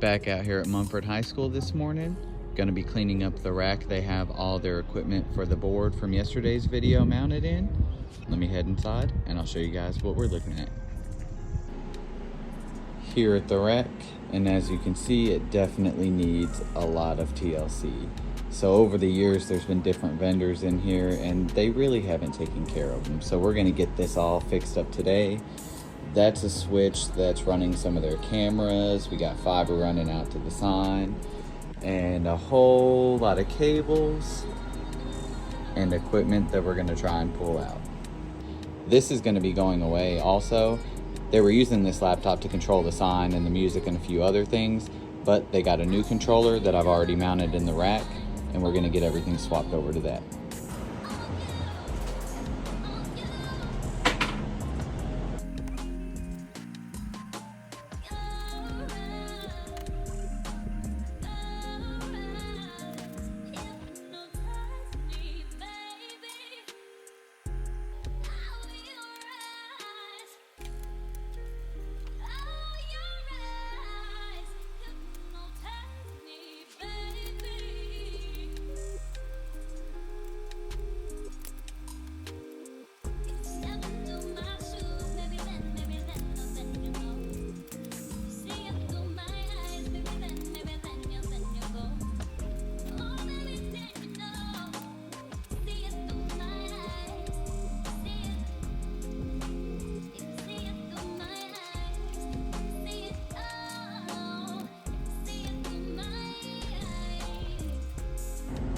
Back out here at Munford High School this morning. Going to be cleaning up the rack. They have all their equipment for the board from yesterday's video mounted in. Let me head inside and I'll show you guys what we're looking at. Here at the rack, and as you can see, it definitely needs a lot of TLC. So over the years, there's been different vendors in here and they really haven't taken care of them. So we're going to get this all fixed up today. That's a switch that's running some of their cameras. We got fiber running out to the sign and a whole lot of cables and equipment that we're going to try and pull out. This is going to be going away also. They were using this laptop to control the sign and the music and a few other things, but they got a new controller that I've already mounted in the rack, and we're going to get everything swapped over to that.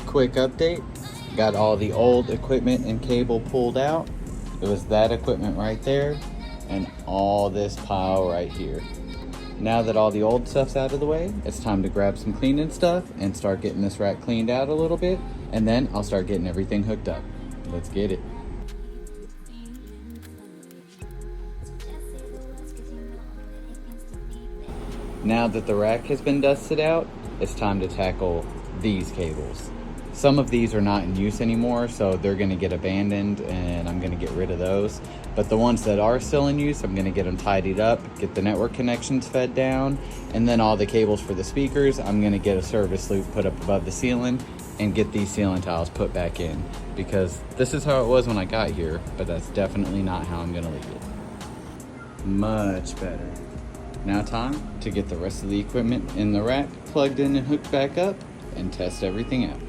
Quick update, got all the old equipment and cable pulled out. It was that equipment right there and all this pile right here. Now that all the old stuff's out of the way, it's time to grab some cleaning stuff and start getting this rack cleaned out a little bit, and then I'll start getting everything hooked up. Let's get it. Now that the rack has been dusted out, it's time to tackle these cables. Some of these are not in use anymore, so they're gonna get abandoned and I'm gonna get rid of those. But the ones that are still in use, I'm gonna get them tidied up, get the network connections fed down, and then all the cables for the speakers, I'm gonna get a service loop put up above the ceiling and get these ceiling tiles put back in, because this is how it was when I got here, but that's definitely not how I'm gonna leave it. Much better. Now time to get the rest of the equipment in the rack plugged in and hooked back up and test everything out.